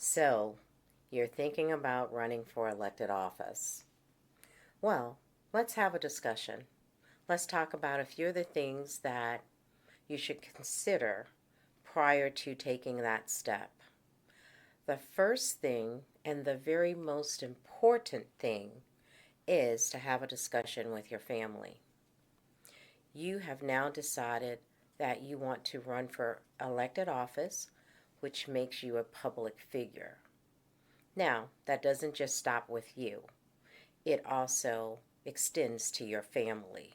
So, you're thinking about running for elected office. Well, let's have a discussion. Let's talk about a few of the things that you should consider prior to taking that step. The first thing, and the very most important thing, is to have a discussion with your family. You have now decided that you want to run for elected office, which makes you a public figure. Now, that doesn't just stop with you, it also extends to your family.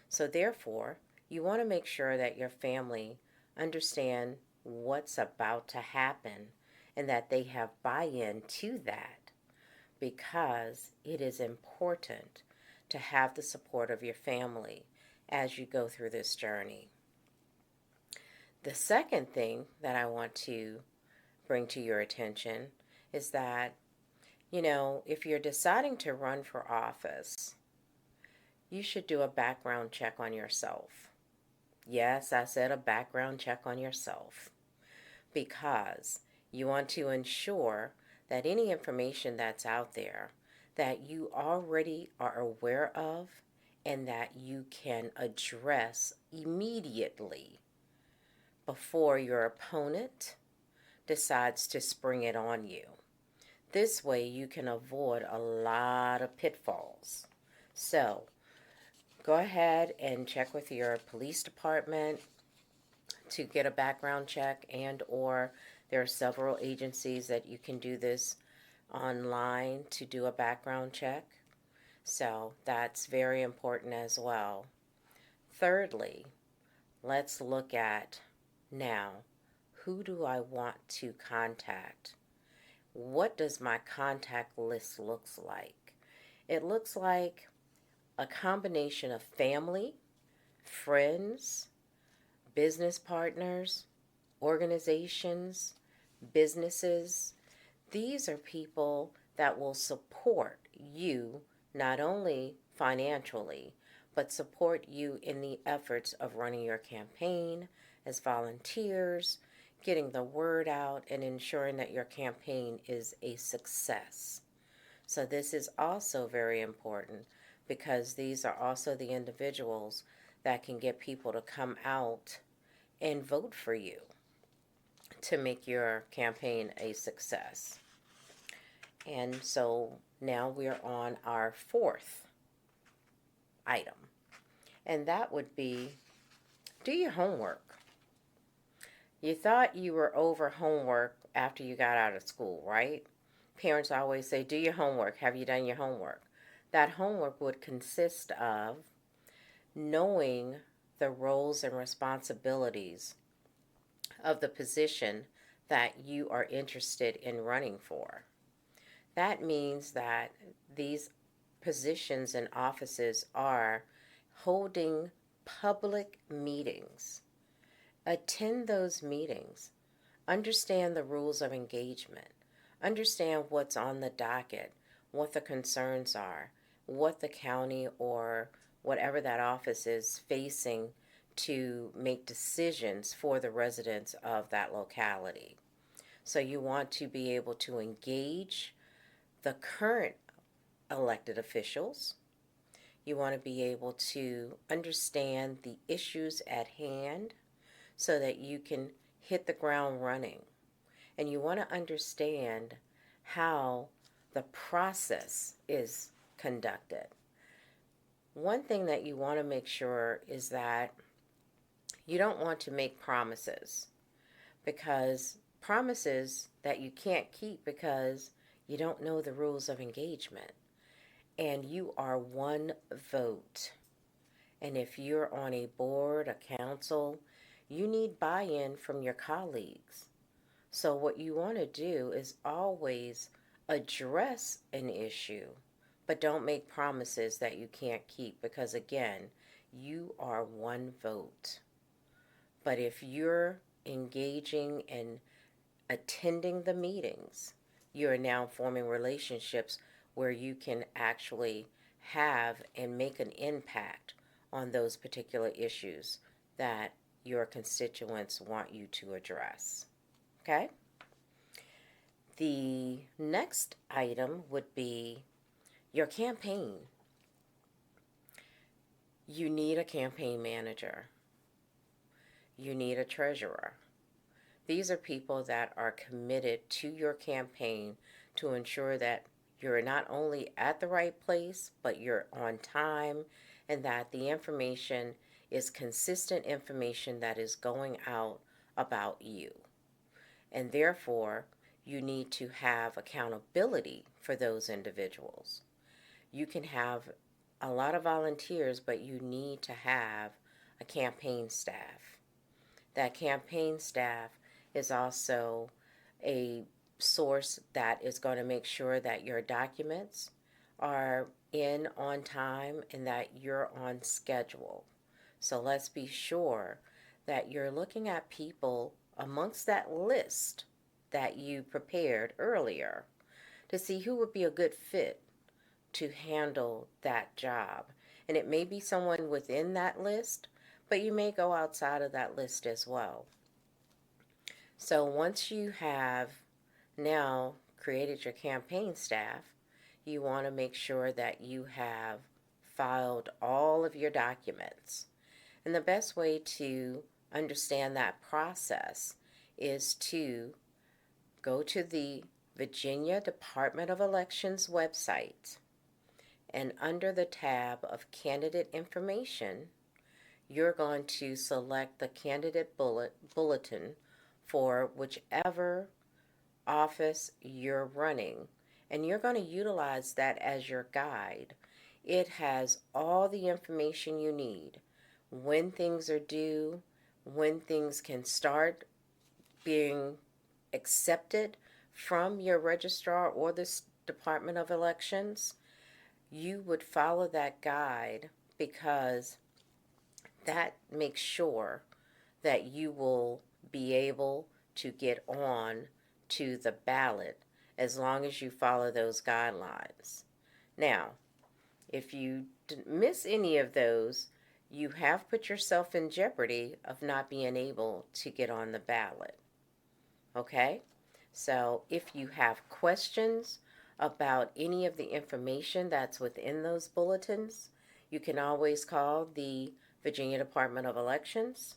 So, therefore, you want to make sure that your family understand what's about to happen and that they have buy in to that because it is important to have the support of your family as you go through this journey. The second thing that I want to bring to your attention is that, if you're deciding to run for office, you should do a background check on yourself. Yes, I said a background check on yourself because you want to ensure that any information that's out there that you already are aware of and that you can address immediately before your opponent decides to spring it on you. This way you can avoid a lot of pitfalls. So, go ahead and check with your police department to get a background check, and or there are several agencies that you can do this online to do a background check. So that's very important as well. Thirdly, let's look at now, who do I want to contact? What does my contact list looks like? It looks like a combination of family, friends, business partners, organizations, businesses. These are people that will support you not only financially, but support you in the efforts of running your campaign as volunteers, getting the word out, and ensuring that your campaign is a success. So, this is also very important because these are also the individuals that can get people to come out and vote for you to make your campaign a success. And so now we're on our fourth item, and that would be do your homework. You thought you were over homework after you got out of school, right? Parents always say, do your homework. Have you done your homework? That homework would consist of knowing the roles and responsibilities of the position that you are interested in running for. That means that these positions and offices are holding public meetings. Attend those meetings. Understand the rules of engagement. Understand what's on the docket, what the concerns are, what the county or whatever that office is facing to make decisions for the residents of that locality. So you want to be able to engage the current elected officials. You want to be able to understand the issues at hand so that you can hit the ground running. And you want to understand how the process is conducted. One thing that you want to make sure is that you don't want to make promises, because promises that you can't keep because you don't know the rules of engagement. And you are one vote. And if you're on a board, a council, you need buy in from your colleagues. So, what you want to do is always address an issue, but don't make promises that you can't keep because, again, you are one vote. But if you're engaging and attending the meetings, you're now forming relationships where you can actually have and make an impact on those particular issues that your constituents want you to address. Okay? The next item would be your campaign. You need a campaign manager. You need a treasurer. These are people that are committed to your campaign to ensure that you're not only at the right place, but you're on time and that the information is consistent information that is going out about you. And therefore, you need to have accountability for those individuals. You can have a lot of volunteers, but you need to have a campaign staff. That campaign staff is also a source that is going to make sure that your documents are in on time and that you're on schedule. So let's be sure that you're looking at people amongst that list that you prepared earlier to see who would be a good fit to handle that job. And it may be someone within that list, but you may go outside of that list as well. So once you have now created your campaign staff, you want to make sure that you have filed all of your documents. And the best way to understand that process is to go to the Virginia Department of Elections website, and under the tab of candidate information, you're going to select the candidate bulletin for whichever office you're running, and you're going to utilize that as your guide. It has all the information you need: when things are due, when things can start being accepted from your registrar or the Department of Elections. You would follow that guide because that makes sure that you will be able to get on to the ballot as long as you follow those guidelines. Now, if you miss any of those, you have put yourself in jeopardy of not being able to get on the ballot. Okay? So if you have questions about any of the information that's within those bulletins, you can always call the Virginia Department of Elections.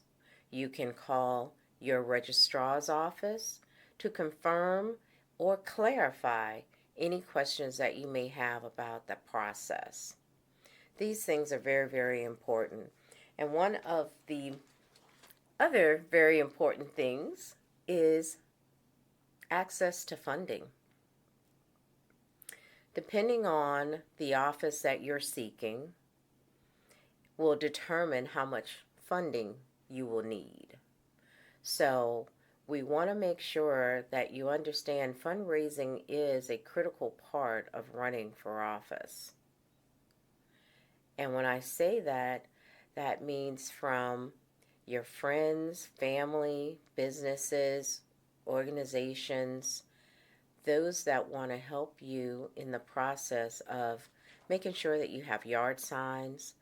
You can call your registrar's office to confirm or clarify any questions that you may have about the process. These things are very, very important. And one of the other very important things is access to funding. Depending on the office that you're seeking will determine how much funding you will need. So we want to make sure that you understand fundraising is a critical part of running for office. And when I say that, that means from your friends, family, businesses, organizations, those that want to help you in the process of making sure that you have yard signs,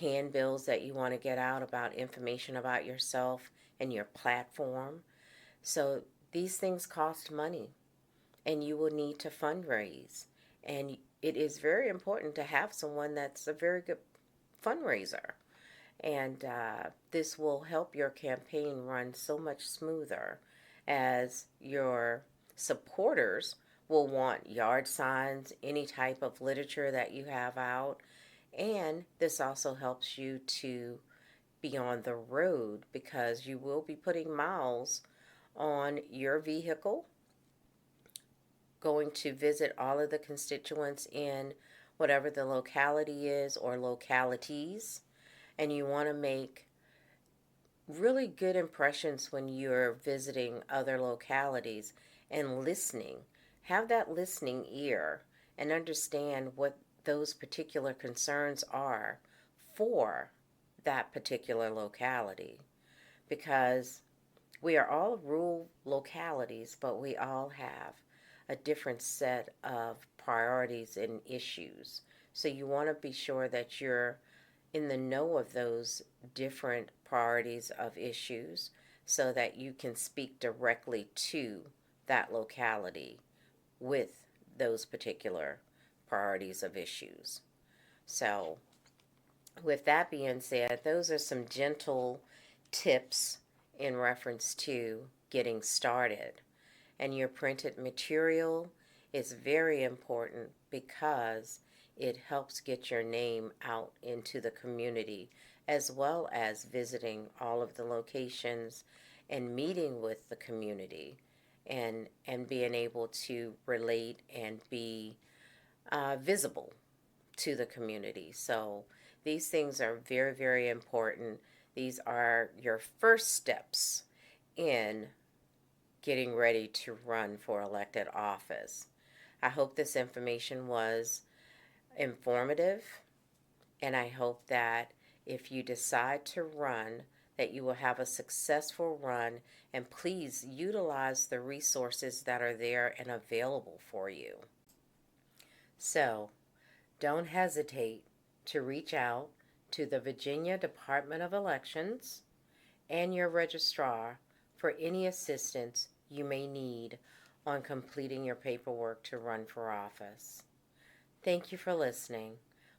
handbills that you want to get out about information about yourself and your platform. So these things cost money, and you will need to fundraise. And it is very important to have someone that's a very good fundraiser. And this will help your campaign run so much smoother, as your supporters will want yard signs, any type of literature that you have out. And this also helps you to be on the road because you will be putting miles on your vehicle, going to visit all of the constituents in whatever the locality is or localities. And you want to make really good impressions when you're visiting other localities and listening. Have that listening ear and understand what those particular concerns are for that particular locality. Because we are all rural localities, but we all have a different set of priorities and issues. So you want to be sure that you're in the know of those different priorities of issues so that you can speak directly to that locality with those particular priorities of issues. So, with that being said, those are some gentle tips in reference to getting started. And your printed material is very important because it helps get your name out into the community, as well as visiting all of the locations and meeting with the community, and being able to relate and be visible to the community. So these things are very, very important. These are your first steps in getting ready to run for elected office. I hope this information was informative, and I hope that if you decide to run, that you will have a successful run, and please utilize the resources that are there and available for you. So, don't hesitate to reach out to the Virginia Department of Elections and your registrar for any assistance you may need on completing your paperwork to run for office. Thank you for listening.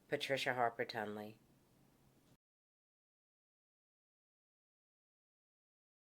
Patricia Harper Tunley.